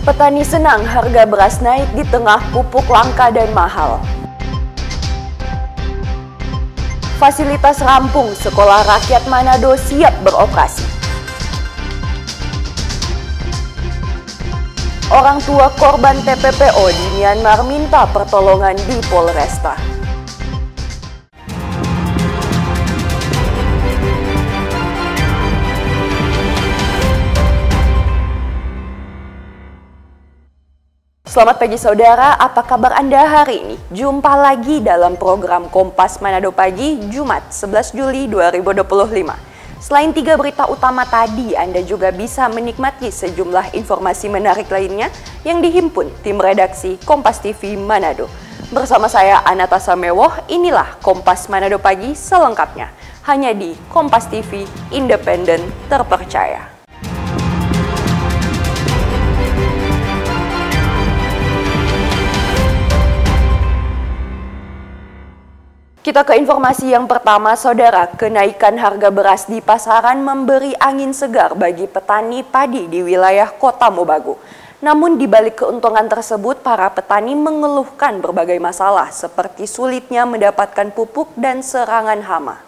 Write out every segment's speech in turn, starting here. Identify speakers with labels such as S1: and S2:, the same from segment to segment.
S1: Petani senang harga beras naik di tengah pupuk langka dan mahal. Fasilitas rampung Sekolah Rakyat Manado siap beroperasi. Orang tua korban TPPO di Myanmar minta pertolongan di Polresta. Selamat pagi saudara, apa kabar Anda hari ini? Jumpa lagi dalam program Kompas Manado Pagi, Jumat 11 Juli 2025. Selain 3 berita utama tadi, Anda juga bisa menikmati sejumlah informasi menarik lainnya yang dihimpun tim redaksi Kompas TV Manado. Bersama saya Anata Samewoh, inilah Kompas Manado Pagi selengkapnya. Hanya di Kompas TV, independen, terpercaya. Kita ke informasi yang pertama, saudara. Kenaikan harga beras di pasaran memberi angin segar bagi petani padi di wilayah Kota Mobagu. Namun di balik keuntungan tersebut, para petani mengeluhkan berbagai masalah seperti sulitnya mendapatkan pupuk dan serangan hama.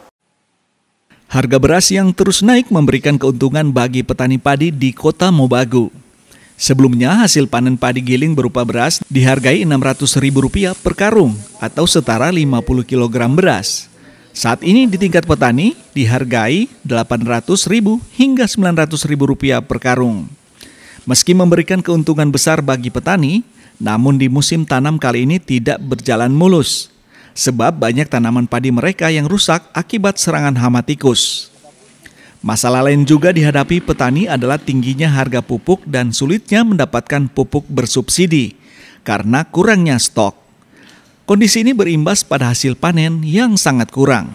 S2: Harga beras yang terus naik memberikan keuntungan bagi petani padi di Kota Mobagu. Sebelumnya, hasil panen padi giling berupa beras dihargai Rp600.000 per karung atau setara 50 kg beras. Saat ini di tingkat petani dihargai Rp800.000 hingga Rp900.000 per karung. Meski memberikan keuntungan besar bagi petani, namun di musim tanam kali ini tidak berjalan mulus. Sebab banyak tanaman padi mereka yang rusak akibat serangan hama tikus. Masalah lain juga dihadapi petani adalah tingginya harga pupuk dan sulitnya mendapatkan pupuk bersubsidi karena kurangnya stok. Kondisi ini berimbas pada hasil panen yang sangat kurang.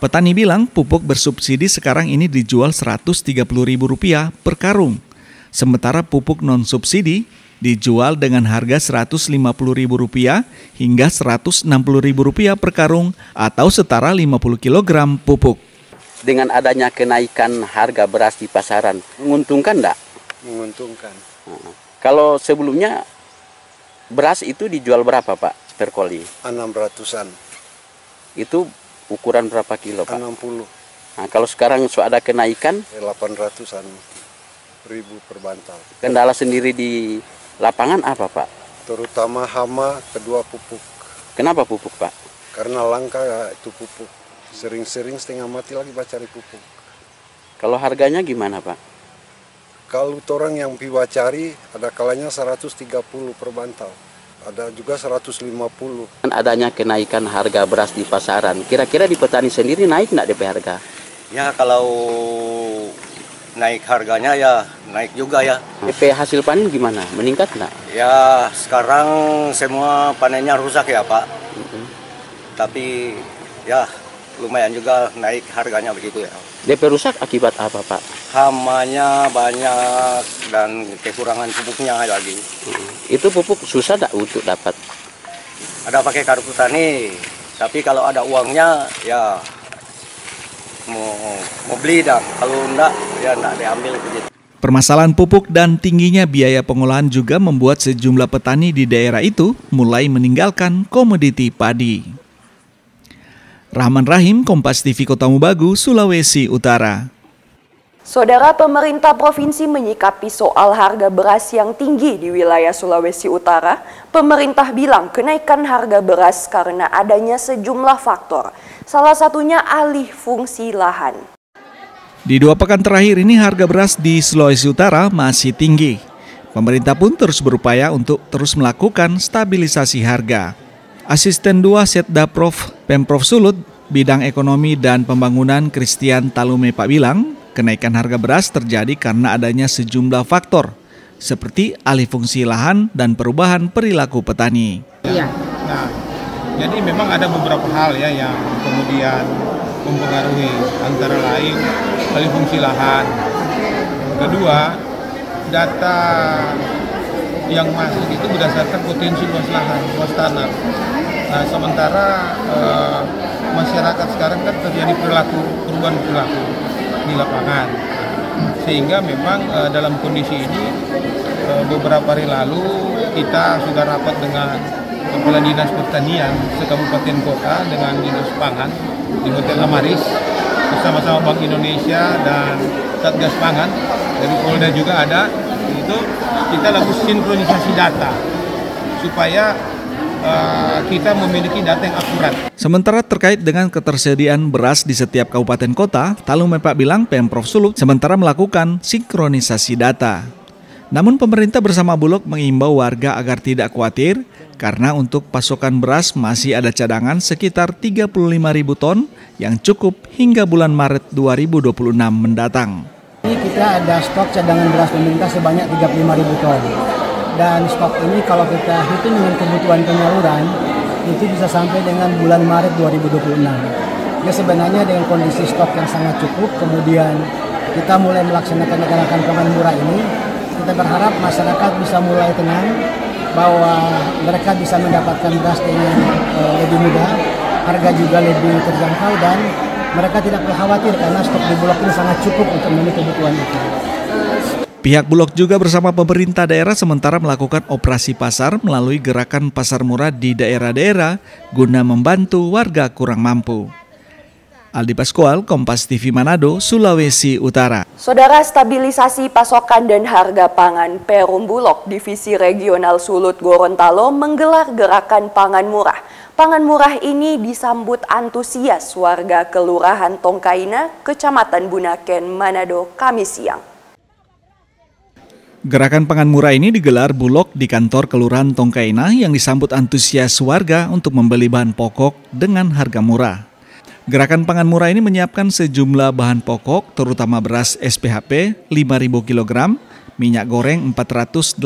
S2: Petani bilang pupuk bersubsidi sekarang ini dijual Rp130.000 per karung, sementara pupuk non-subsidi dijual dengan harga Rp150.000 hingga Rp160.000 per karung atau setara 50 kg pupuk.
S3: Dengan adanya kenaikan harga beras di pasaran, menguntungkan enggak?
S4: Menguntungkan.
S3: Kalau sebelumnya beras itu dijual berapa Pak per koli?
S4: 600-an.
S3: Itu ukuran berapa kilo Pak?
S4: 60.
S3: Nah, kalau sekarang ada kenaikan?
S4: 800-an ribu per bantal.
S3: Kendala sendiri di lapangan apa Pak?
S4: Terutama hama, kedua pupuk.
S3: Kenapa pupuk Pak?
S4: Karena langka itu pupuk. Sering-sering setengah mati lagi cari pupuk.
S3: Kalau harganya gimana Pak?
S4: Kalau orang yang piwa cari, ada kalanya 130 per bantal. Ada juga 150.
S3: Dengan adanya kenaikan harga beras di pasaran, kira-kira di petani sendiri naik enggak DP harga?
S5: Ya kalau naik harganya ya naik juga ya.
S3: DP hasil panen gimana? Meningkat enggak?
S5: Ya sekarang semua panennya rusak ya Pak. Tapi ya lumayan juga naik harganya begitu ya.
S3: DP rusak akibat apa Pak?
S5: Hamanya banyak dan kekurangan pupuknya lagi.
S3: Itu pupuk susah enggak untuk dapat?
S5: Ada pakai kartu tani, tapi kalau ada uangnya ya mau beli dah. Kalau enggak ya enggak diambil begitu.
S2: Permasalahan pupuk dan tingginya biaya pengolahan juga membuat sejumlah petani di daerah itu mulai meninggalkan komoditi padi. Rahman Rahim, Kompas TV Kota Mobagu, Sulawesi Utara.
S1: Saudara, pemerintah provinsi menyikapi soal harga beras yang tinggi di wilayah Sulawesi Utara. Pemerintah bilang kenaikan harga beras karena adanya sejumlah faktor. Salah satunya alih fungsi lahan.
S2: Di 2 pekan terakhir ini harga beras di Sulawesi Utara masih tinggi. Pemerintah pun terus berupaya untuk terus melakukan stabilisasi harga. Asisten 2 Setdaprov Pemprov Sulut, Bidang Ekonomi dan Pembangunan Christian Talumepa bilang, kenaikan harga beras terjadi karena adanya sejumlah faktor, seperti alih fungsi lahan dan perubahan perilaku petani.
S6: Iya. Nah, jadi memang ada beberapa hal ya yang kemudian mempengaruhi, antara lain alih fungsi lahan. Kedua, data yang masuk itu berdasarkan potensi luas lahan, luas tanah. Nah, sementara masyarakat sekarang kan terjadi perubahan perilaku di lapangan, sehingga memang dalam kondisi ini beberapa hari lalu kita sudah rapat dengan Kepala Dinas Pertanian sekabupaten kota dengan Dinas Pangan di Hotel Amaris bersama-sama Bank Indonesia dan Satgas Pangan dari Polda juga ada. Itu kita lakukan sinkronisasi data supaya kita memiliki data yang akurat.
S2: Sementara terkait dengan ketersediaan beras di setiap kabupaten kota, Talumempak bilang Pemprov Sulut sementara melakukan sinkronisasi data. Namun pemerintah bersama Bulog mengimbau warga agar tidak khawatir karena untuk pasokan beras masih ada cadangan sekitar 35.000 ton yang cukup hingga bulan Maret 2026 mendatang.
S7: Ini kita ada stok cadangan beras pemerintah sebanyak 35.000 ton. Dan stok ini kalau kita hitung dengan kebutuhan penyaluran itu bisa sampai dengan bulan Maret 2026. Ya sebenarnya dengan kondisi stok yang sangat cukup, kemudian kita mulai melaksanakan gerakan pangan murah ini, kita berharap masyarakat bisa mulai tenang bahwa mereka bisa mendapatkan beras dengan lebih mudah, harga juga lebih terjangkau dan mereka tidak perlu khawatir karena stok di Bulog ini sangat cukup untuk memenuhi kebutuhan itu.
S2: Pihak Bulog juga bersama pemerintah daerah sementara melakukan operasi pasar melalui gerakan pasar murah di daerah-daerah guna membantu warga kurang mampu. Aldi Pascual, Kompas TV Manado, Sulawesi Utara.
S1: Saudara, stabilisasi pasokan dan harga pangan Perum Bulog Divisi Regional Sulut Gorontalo menggelar gerakan pangan murah. Pangan murah ini disambut antusias warga Kelurahan Tongkaina, Kecamatan Bunaken, Manado, Kamis siang.
S2: Gerakan pangan murah ini digelar Bulog di kantor Kelurahan Tongkaina yang disambut antusias warga untuk membeli bahan pokok dengan harga murah. Gerakan pangan murah ini menyiapkan sejumlah bahan pokok terutama beras SPHP 5.000 kg, minyak goreng 480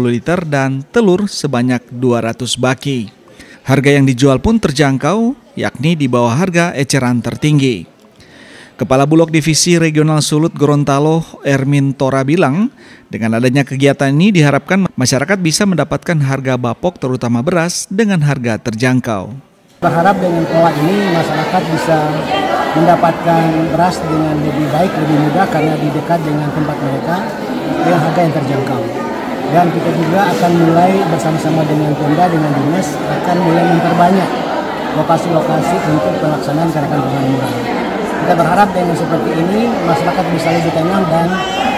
S2: liter dan telur sebanyak 200 baki. Harga yang dijual pun terjangkau, yakni di bawah harga eceran tertinggi. Kepala Bulog Divisi Regional Sulut Gorontalo, Ermin Tora bilang, dengan adanya kegiatan ini diharapkan masyarakat bisa mendapatkan harga bapok terutama beras dengan harga terjangkau.
S7: Berharap dengan pola ini masyarakat bisa mendapatkan beras dengan lebih baik, lebih mudah karena di dekat dengan tempat mereka dengan harga yang terjangkau. Dan kita juga akan mulai bersama-sama dengan Pemda, dengan Dinas akan mulai memperbanyak lokasi-lokasi untuk pelaksanaan gerakan pangan murah. Kita berharap dengan seperti ini masyarakat bisa lebih tenang dan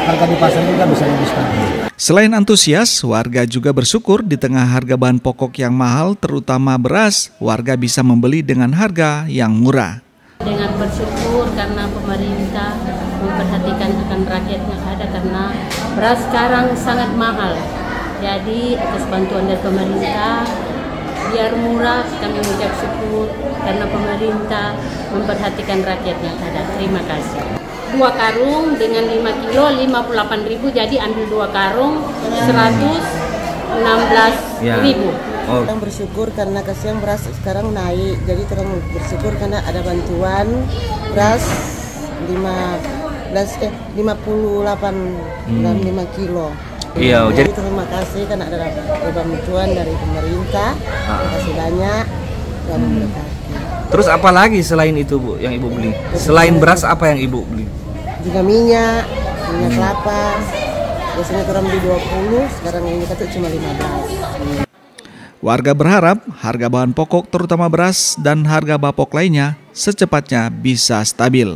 S7: harga di pasar juga bisa lebih stabil.
S2: Selain antusias, warga juga bersyukur di tengah harga bahan pokok yang mahal terutama beras, warga bisa membeli dengan harga yang murah.
S8: Dengan bersyukur karena pemerintah memperhatikan akan rakyat yang ada karena beras sekarang sangat mahal. Jadi atas bantuan dari pemerintah biar murah, kami mengucap syukur karena pemerintah memperhatikan rakyat yang ada. Terima kasih. 2 karung dengan 5 kilo 58.000, jadi ambil 2 karung 116.000.
S9: Orang bersyukur karena kasihan beras sekarang naik, jadi terang bersyukur karena ada bantuan beras 58 dan 5 kilo.
S10: Iya,
S9: jadi terima kasih karena ada bantuan dari pemerintah. Terima kasih banyak.
S10: Terus apa lagi selain itu, Bu, yang Ibu beli? Selain beras apa yang Ibu beli?
S9: Juga minyak kelapa. Biasanya kurang di 20, sekarang ini kata cuma 15.
S2: Warga berharap harga bahan pokok terutama beras dan harga bapok lainnya secepatnya bisa stabil.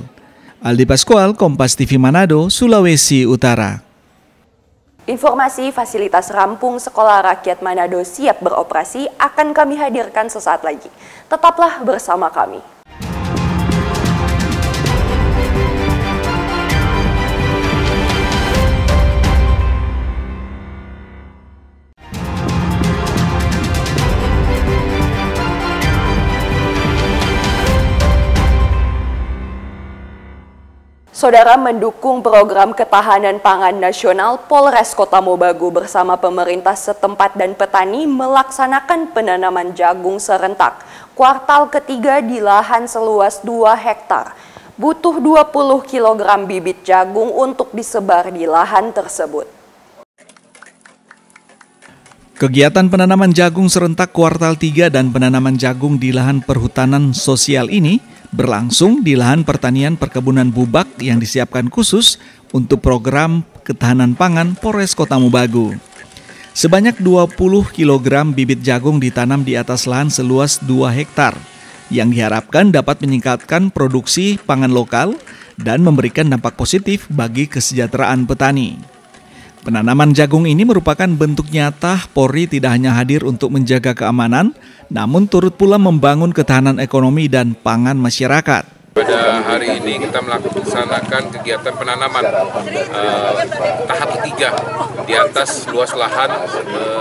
S2: Aldi Pascual, Kompas TV Manado, Sulawesi Utara.
S1: Informasi fasilitas rampung Sekolah Rakyat Manado siap beroperasi akan kami hadirkan sesaat lagi. Tetaplah bersama kami. Saudara, mendukung program ketahanan pangan nasional, Polres Kota Mobagu bersama pemerintah setempat dan petani melaksanakan penanaman jagung serentak kuartal ketiga di lahan seluas 2 hektar. Butuh 20 kg bibit jagung untuk disebar di lahan tersebut.
S2: Kegiatan penanaman jagung serentak kuartal 3 dan penanaman jagung di lahan perhutanan sosial ini berlangsung di lahan pertanian perkebunan Bubak yang disiapkan khusus untuk program ketahanan pangan Polres Kota Mobagu. Sebanyak 20 kg bibit jagung ditanam di atas lahan seluas 2 hektar yang diharapkan dapat meningkatkan produksi pangan lokal dan memberikan dampak positif bagi kesejahteraan petani. Penanaman jagung ini merupakan bentuk nyata Polri tidak hanya hadir untuk menjaga keamanan, namun turut pula membangun ketahanan ekonomi dan pangan masyarakat.
S11: Pada hari ini kita melaksanakan kegiatan penanaman tahap ketiga di atas luas lahan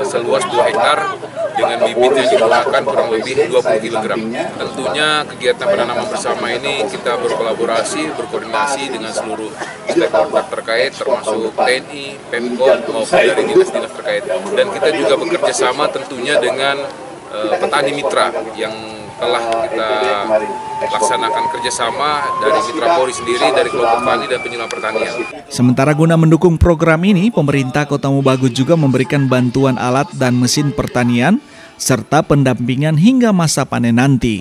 S11: seluas 2 hektar dengan bibit yang digunakan kurang lebih 20 kg. Tentunya kegiatan penanaman bersama ini kita berkolaborasi, berkoordinasi dengan seluruh stakeholder terkait termasuk TNI, Pemkot maupun dari dinas-dinas terkait. Dan kita juga bekerja sama tentunya dengan petani mitra yang telah kita laksanakan kerjasama dari Mitra Polri sendiri, dari kelompok tani dan penyelam pertanian.
S2: Sementara guna mendukung program ini, pemerintah Kota Mobagu juga memberikan bantuan alat dan mesin pertanian, serta pendampingan hingga masa panen nanti.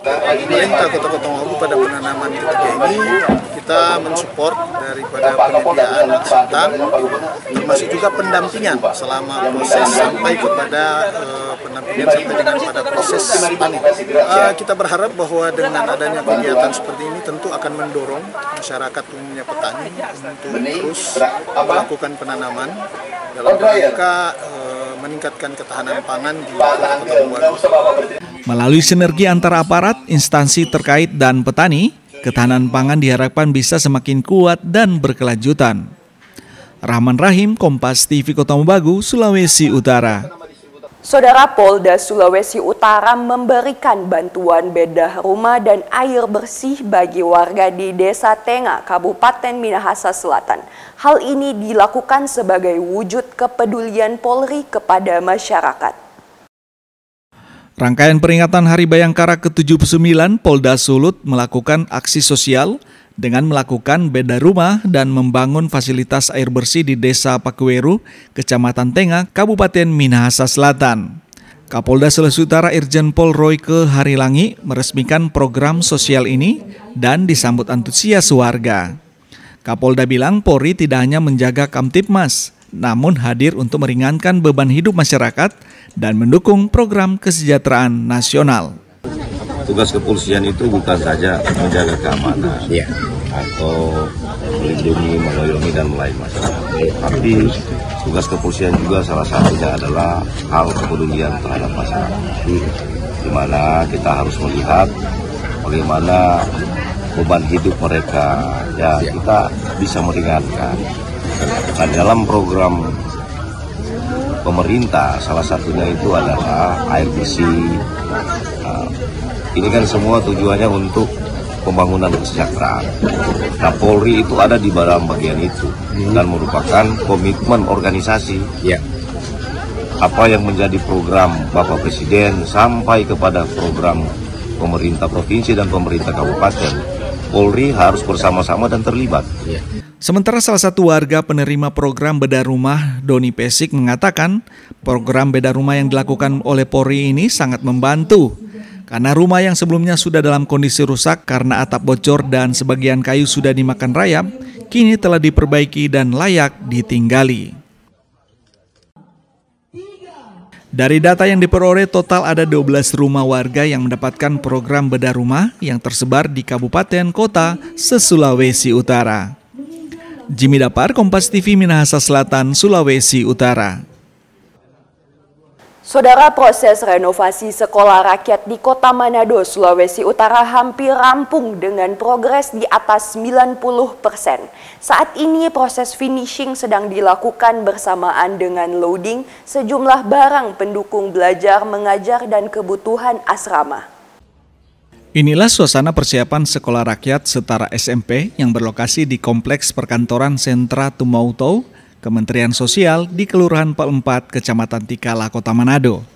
S12: Pemerintah Kota Mobagu pada penanaman ketiga ini, kita mensupport daripada penyediaan kegiatan, termasuk juga pendampingan selama proses sampai kepada pendampingan sampai dengan pada proses panen. Kita berharap bahwa dengan adanya kegiatan seperti ini tentu akan mendorong masyarakat umumnya petani untuk terus melakukan penanaman dalam rangka meningkatkan ketahanan pangan di Kota Mobagu.
S2: Melalui sinergi antara aparat, instansi terkait dan petani, ketahanan pangan diharapkan bisa semakin kuat dan berkelanjutan. Rahman Rahim, Kompas TV Kota Mobagu, Sulawesi Utara.
S1: Saudara, Polda Sulawesi Utara memberikan bantuan bedah rumah dan air bersih bagi warga di Desa Tenga, Kabupaten Minahasa Selatan. Hal ini dilakukan sebagai wujud kepedulian Polri kepada masyarakat.
S2: Rangkaian peringatan Hari Bayangkara ke-79, Polda Sulut melakukan aksi sosial dengan melakukan bedah rumah dan membangun fasilitas air bersih di Desa Pakuweru, Kecamatan Tenga, Kabupaten Minahasa Selatan. Kapolda Sulawesi Utara Irjen Pol Royke Harilangi meresmikan program sosial ini dan disambut antusias warga. Kapolda bilang Polri tidak hanya menjaga Kamtibmas, namun hadir untuk meringankan beban hidup masyarakat dan mendukung program kesejahteraan nasional.
S13: Tugas kepolisian itu bukan saja menjaga keamanan atau melindungi, mengayomi dan melayani masyarakat. Tapi tugas kepolisian juga salah satunya adalah hal kepedulian terhadap masyarakat. Di mana kita harus melihat bagaimana beban hidup mereka, ya kita bisa meringankan. Nah, dalam program pemerintah salah satunya itu adalah air bersih. Nah, ini kan semua tujuannya untuk pembangunan kesejahteraan. Nah, Polri itu ada di dalam bagian itu dan merupakan komitmen organisasi. Apa yang menjadi program Bapak Presiden sampai kepada program pemerintah provinsi dan pemerintah kabupaten, Polri harus bersama-sama dan terlibat.
S2: Sementara salah satu warga penerima program bedah rumah, Doni Pesik, mengatakan program bedah rumah yang dilakukan oleh Polri ini sangat membantu. Karena rumah yang sebelumnya sudah dalam kondisi rusak karena atap bocor dan sebagian kayu sudah dimakan rayap, kini telah diperbaiki dan layak ditinggali. Dari data yang diperoleh, total ada 12 rumah warga yang mendapatkan program bedah rumah yang tersebar di kabupaten kota se-Sulawesi Utara. Jimmy Dapar, Kompas TV Minahasa Selatan, Sulawesi Utara.
S1: Saudara, proses renovasi sekolah rakyat di Kota Manado, Sulawesi Utara hampir rampung dengan progres di atas 90%. Saat ini proses finishing sedang dilakukan bersamaan dengan loading sejumlah barang pendukung belajar, mengajar, dan kebutuhan asrama.
S2: Inilah suasana persiapan sekolah rakyat setara SMP yang berlokasi di Kompleks Perkantoran Sentra Tumautou, Kementerian Sosial di Kelurahan Pel 4, Kecamatan Tikala, Kota Manado.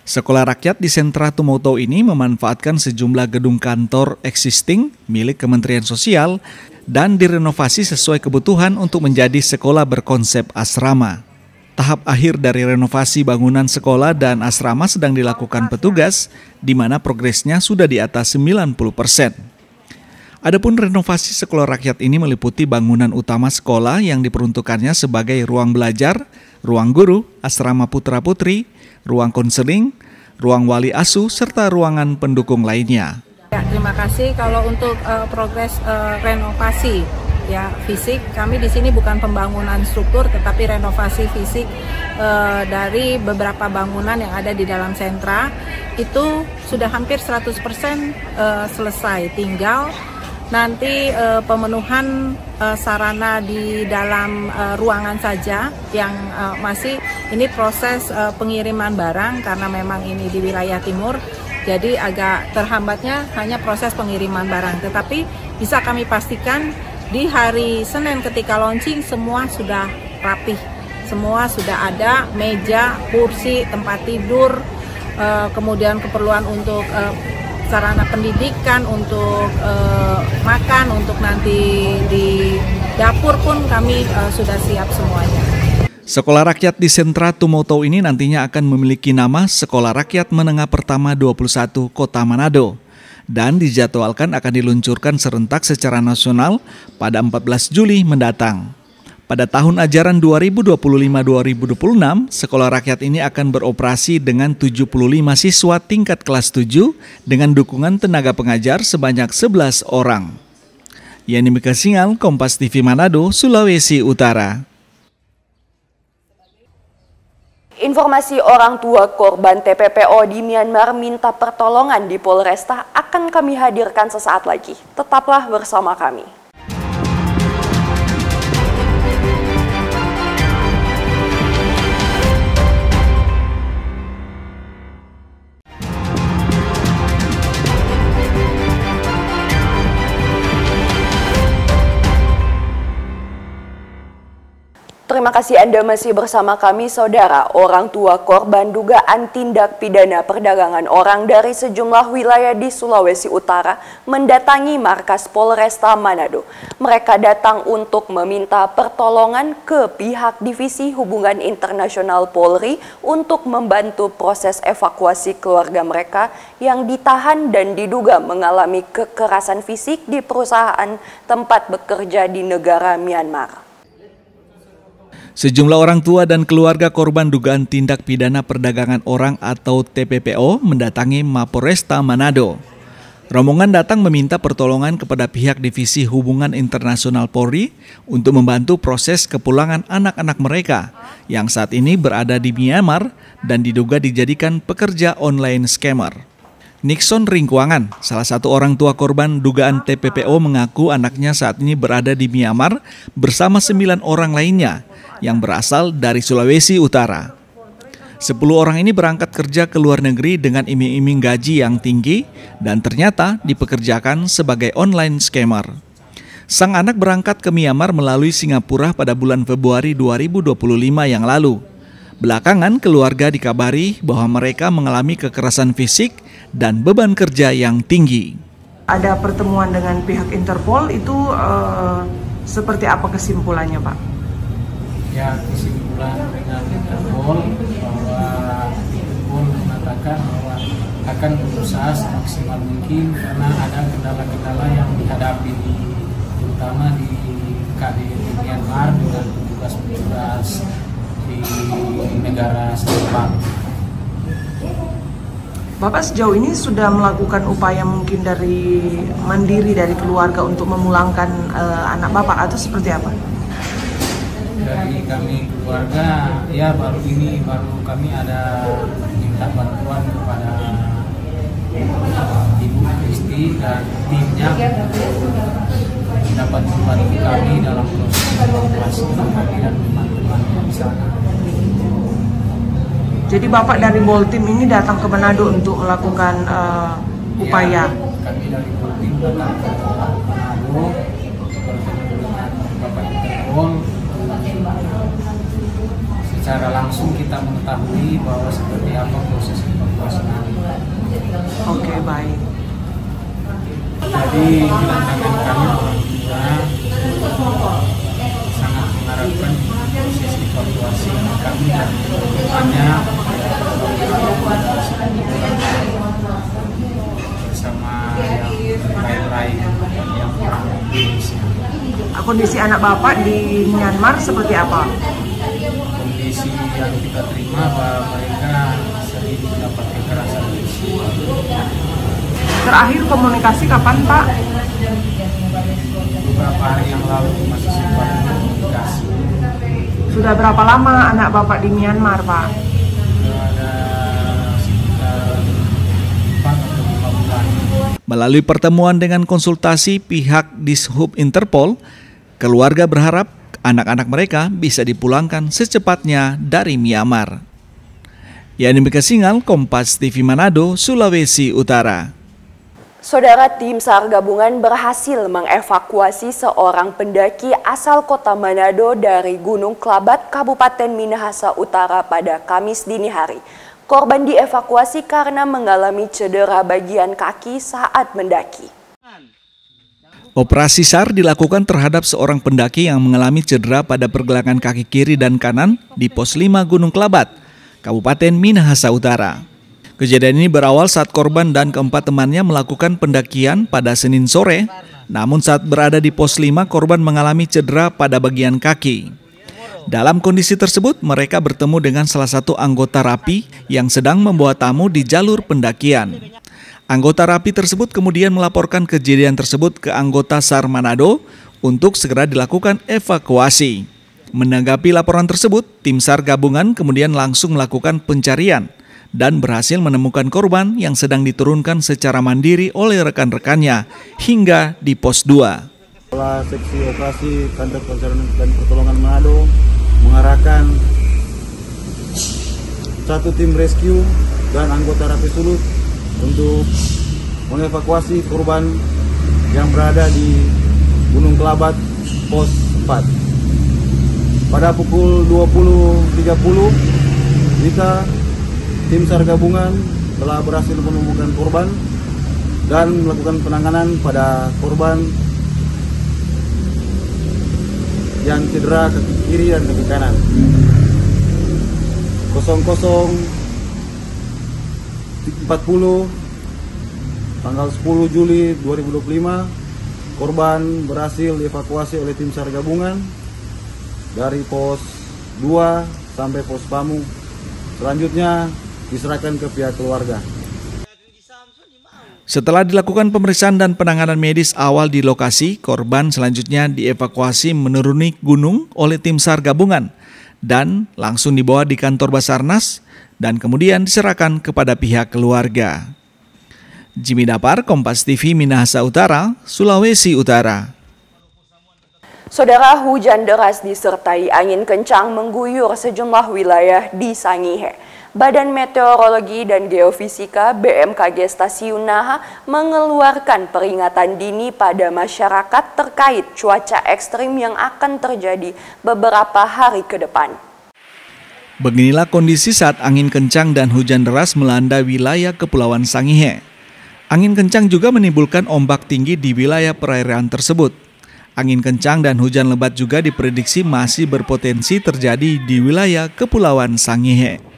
S2: Sekolah rakyat di Sentra Tumautou ini memanfaatkan sejumlah gedung kantor existing milik Kementerian Sosial dan direnovasi sesuai kebutuhan untuk menjadi sekolah berkonsep asrama. Tahap akhir dari renovasi bangunan sekolah dan asrama sedang dilakukan petugas, di mana progresnya sudah di atas 90%. Adapun renovasi sekolah rakyat ini meliputi bangunan utama sekolah yang diperuntukannya sebagai ruang belajar, ruang guru, asrama putra-putri, ruang konseling, ruang wali asuh, serta ruangan pendukung lainnya.
S14: Ya, terima kasih. Kalau untuk progres renovasi ya fisik, kami di sini bukan pembangunan struktur, tetapi renovasi fisik dari beberapa bangunan yang ada di dalam sentra itu sudah hampir 100% selesai. Tinggal nanti pemenuhan sarana di dalam ruangan saja yang masih ini proses pengiriman barang karena memang ini di wilayah timur. Jadi agak terhambatnya hanya proses pengiriman barang, tetapi bisa kami pastikan di hari Senin ketika launching semua sudah rapih, semua sudah ada meja, kursi, tempat tidur, kemudian keperluan untuk sarana pendidikan, untuk makan, untuk nanti di dapur pun kami sudah siap semuanya.
S2: Sekolah Rakyat di Sentra Tumoto ini nantinya akan memiliki nama Sekolah Rakyat Menengah Pertama 21 Kota Manado dan dijadwalkan akan diluncurkan serentak secara nasional pada 14 Juli mendatang. Pada tahun ajaran 2025-2026, Sekolah Rakyat ini akan beroperasi dengan 75 siswa tingkat kelas 7 dengan dukungan tenaga pengajar sebanyak 11 orang. Yani Mikasingal, Kompas TV Manado, Sulawesi Utara.
S1: Informasi orang tua korban TPPO di Myanmar minta pertolongan di Polresta akan kami hadirkan sesaat lagi. Tetaplah bersama kami. Terima kasih Anda masih bersama kami, Saudara. Orang tua korban dugaan tindak pidana perdagangan orang dari sejumlah wilayah di Sulawesi Utara mendatangi markas Polresta Manado. Mereka datang untuk meminta pertolongan ke pihak Divisi Hubungan Internasional Polri untuk membantu proses evakuasi keluarga mereka yang ditahan dan diduga mengalami kekerasan fisik di perusahaan tempat bekerja di negara Myanmar.
S2: Sejumlah orang tua dan keluarga korban dugaan tindak pidana perdagangan orang atau TPPO mendatangi Mapolresta Manado. Rombongan datang meminta pertolongan kepada pihak Divisi Hubungan Internasional Polri untuk membantu proses kepulangan anak-anak mereka yang saat ini berada di Myanmar dan diduga dijadikan pekerja online scammer. Nixon Ringkuangan, salah satu orang tua korban dugaan TPPO, mengaku anaknya saat ini berada di Myanmar bersama 9 orang lainnya yang berasal dari Sulawesi Utara. 10 orang ini berangkat kerja ke luar negeri dengan iming-iming gaji yang tinggi dan ternyata dipekerjakan sebagai online scammer. Sang anak berangkat ke Myanmar melalui Singapura pada bulan Februari 2025 yang lalu. Belakangan keluarga dikabari bahwa mereka mengalami kekerasan fisik dan beban kerja yang tinggi.
S15: Ada pertemuan dengan pihak Interpol, itu seperti apa kesimpulannya, Pak?
S16: Ya, kesimpulan dengan Interpol bahwa Interpol mengatakan bahwa akan berusaha semaksimal mungkin karena ada kendala-kendala yang dihadapi terutama di Myanmar dengan petugas-petugas di negara setempat.
S15: Bapak sejauh ini sudah melakukan upaya mungkin dari mandiri dari keluarga untuk memulangkan anak Bapak atau seperti apa?
S16: Dari kami keluarga, ya baru kami ada minta bantuan kepada Ibu Kristi dan timnya dapat membantu kami dalam proses evakuasi kami dan teman-teman di sana.
S15: Jadi Bapak dari Boltim ini datang ke Manado untuk melakukan upaya?
S16: Ya, kami dari Boltim datang ke Manado bertemu dengan Bapak Interpol. Secara langsung kita mengetahui bahwa seperti apa proses evakuasi nanti.
S15: Oke, baik.
S16: Jadi bilangan kami orang tua sangat mengharapkan proses evakuasi kami dan hanya bersama yang lain-lain yang
S15: Kondisi anak Bapak di Myanmar seperti apa?
S16: Kondisi yang kita terima bahwa mereka sering mendapat kekerasan fisik.
S15: Terakhir komunikasi kapan, Pak?
S16: Beberapa hari yang lalu masih sempat komunikasi.
S15: Sudah berapa lama anak Bapak di Myanmar, Pak?
S16: Ada sekitar 4 atau 5 bulan.
S2: Melalui pertemuan dengan konsultasi pihak Dishub Interpol, keluarga berharap anak-anak mereka bisa dipulangkan secepatnya dari Myanmar. Yani Singal, Kompas TV Manado, Sulawesi Utara.
S1: Saudara, tim SAR gabungan berhasil mengevakuasi seorang pendaki asal kota Manado dari Gunung Klabat, Kabupaten Minahasa Utara pada Kamis dini hari. Korban dievakuasi karena mengalami cedera bagian kaki saat mendaki.
S2: Operasi SAR dilakukan terhadap seorang pendaki yang mengalami cedera pada pergelangan kaki kiri dan kanan di Pos 5 Gunung Klabat, Kabupaten Minahasa Utara. Kejadian ini berawal saat korban dan keempat temannya melakukan pendakian pada Senin sore, namun saat berada di Pos 5 korban mengalami cedera pada bagian kaki. Dalam kondisi tersebut, mereka bertemu dengan salah satu anggota RAPI yang sedang membawa tamu di jalur pendakian. Anggota RAPI tersebut kemudian melaporkan kejadian tersebut ke anggota SAR Manado untuk segera dilakukan evakuasi. Menanggapi laporan tersebut, tim SAR gabungan kemudian langsung melakukan pencarian dan berhasil menemukan korban yang sedang diturunkan secara mandiri oleh rekan-rekannya hingga di Pos 2.
S17: Kepala Seksi Operasi Kantor Pencarian dan Pertolongan Manado mengarahkan satu tim rescue dan anggota RAPI Sulut untuk mengevakuasi korban yang berada di Gunung Klabat Pos 4. Pada pukul 20.30 kita tim SAR gabungan telah berhasil menemukan korban dan melakukan penanganan pada korban yang cedera kaki kiri dan kaki kanan. 00.40 tanggal 10 Juli 2025 korban berhasil dievakuasi oleh tim SAR gabungan dari Pos 2 sampai Pos Pamu. Selanjutnya diserahkan ke pihak keluarga.
S2: Setelah dilakukan pemeriksaan dan penanganan medis awal di lokasi, korban selanjutnya dievakuasi menuruni gunung oleh tim SAR gabungan dan langsung dibawa di kantor Basarnas dan kemudian diserahkan kepada pihak keluarga. Jimmy Dapar, Kompas TV Minahasa Utara, Sulawesi Utara.
S1: Saudara, hujan deras disertai angin kencang mengguyur sejumlah wilayah di Sangihe. Badan Meteorologi dan Geofisika BMKG Stasiun Naha mengeluarkan peringatan dini pada masyarakat terkait cuaca ekstrim yang akan terjadi beberapa hari ke depan.
S2: Beginilah kondisi saat angin kencang dan hujan deras melanda wilayah Kepulauan Sangihe. Angin kencang juga menimbulkan ombak tinggi di wilayah perairan tersebut. Angin kencang dan hujan lebat juga diprediksi masih berpotensi terjadi di wilayah Kepulauan Sangihe.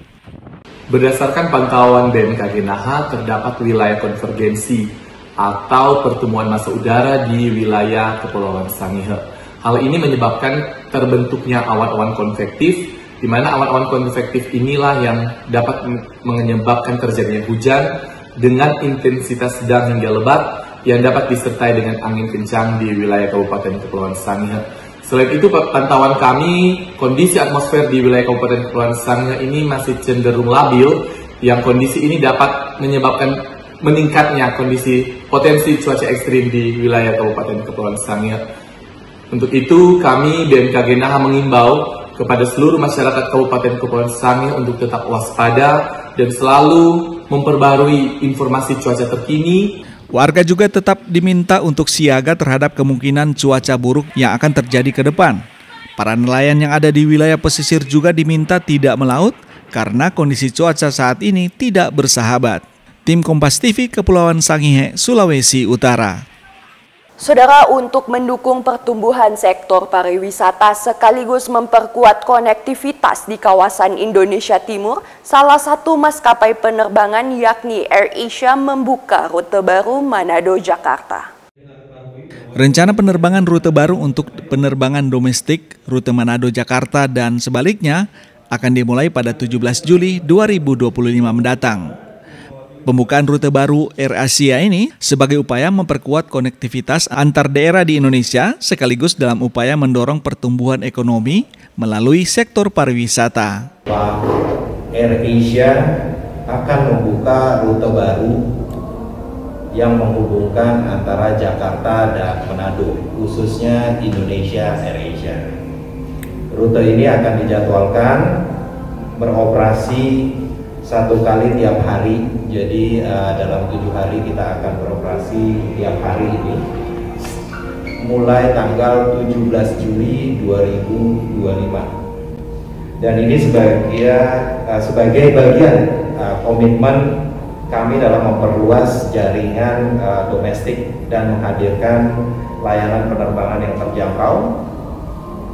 S18: Berdasarkan pantauan BMKG Naha, terdapat wilayah konvergensi atau pertemuan massa udara di wilayah Kepulauan Sangihe. Hal ini menyebabkan terbentuknya awan-awan konvektif, di mana awan-awan konvektif inilah yang dapat menyebabkan terjadinya hujan dengan intensitas sedang hingga lebat yang dapat disertai dengan angin kencang di wilayah Kabupaten Kepulauan Sangihe. Selain itu, pantauan kami, kondisi atmosfer di wilayah Kabupaten Kepulauan Sangihe ini masih cenderung labil, yang kondisi ini dapat menyebabkan meningkatnya kondisi potensi cuaca ekstrim di wilayah Kabupaten Kepulauan Sangihe. Untuk itu, kami BMKG Naha mengimbau kepada seluruh masyarakat Kabupaten Kepulauan Sangihe untuk tetap waspada dan selalu memperbarui informasi cuaca terkini.
S2: Warga juga tetap diminta untuk siaga terhadap kemungkinan cuaca buruk yang akan terjadi ke depan. Para nelayan yang ada di wilayah pesisir juga diminta tidak melaut karena kondisi cuaca saat ini tidak bersahabat. Tim Kompas TV Kepulauan Sangihe, Sulawesi Utara.
S1: Saudara, untuk mendukung pertumbuhan sektor pariwisata sekaligus memperkuat konektivitas di kawasan Indonesia Timur, salah satu maskapai penerbangan yakni AirAsia membuka rute baru Manado-Jakarta.
S2: Rencana penerbangan rute baru untuk penerbangan domestik rute Manado-Jakarta dan sebaliknya akan dimulai pada 17 Juli 2025 mendatang. Pembukaan rute baru AirAsia ini sebagai upaya memperkuat konektivitas antar daerah di Indonesia sekaligus dalam upaya mendorong pertumbuhan ekonomi melalui sektor pariwisata.
S19: AirAsia akan membuka rute baru yang menghubungkan antara Jakarta dan Manado, khususnya Indonesia AirAsia. Rute ini akan dijadwalkan beroperasi 1 kali tiap hari, jadi dalam 7 hari kita akan beroperasi tiap hari ini, mulai tanggal 17 Juli 2025. Dan ini sebagai bagian komitmen kami dalam memperluas jaringan domestik dan menghadirkan layanan penerbangan yang terjangkau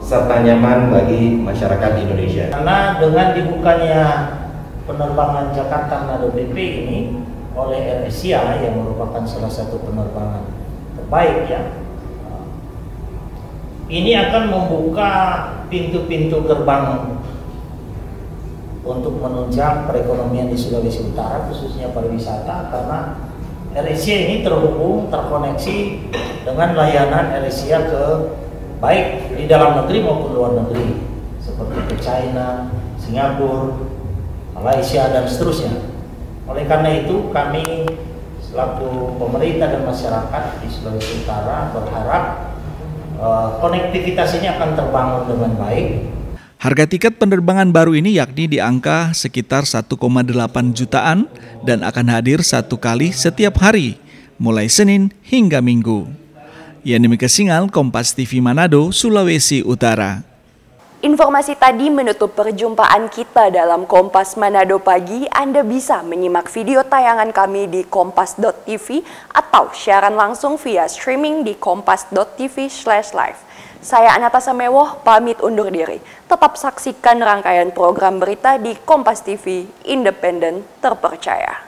S19: serta nyaman bagi masyarakat Indonesia.
S20: Karena dengan dibukanya penerbangan Jakarta Manado PP ini oleh AirAsia yang merupakan salah satu penerbangan terbaik ya, ini akan membuka pintu-pintu gerbang untuk menunjang perekonomian di Sulawesi Utara, khususnya pariwisata, karena AirAsia ini terkoneksi dengan layanan AirAsia ke baik di dalam negeri maupun luar negeri, seperti ke China, Singapura, Malaysia, dan seterusnya. Oleh karena itu kami selaku pemerintah dan masyarakat di Sulawesi Utara berharap konektivitas ini akan terbangun dengan baik.
S2: Harga tiket penerbangan baru ini yakni di angka sekitar 1,8 jutaan dan akan hadir 1 kali setiap hari, mulai Senin hingga Minggu. Yani Mika Singal, Kompas TV Manado, Sulawesi Utara.
S1: Informasi tadi menutup perjumpaan kita dalam Kompas Manado Pagi. Anda bisa menyimak video tayangan kami di kompas.tv atau siaran langsung via streaming di kompas.tv/live. Saya Anata Samewoh pamit undur diri. Tetap saksikan rangkaian program berita di Kompas TV, independen, terpercaya.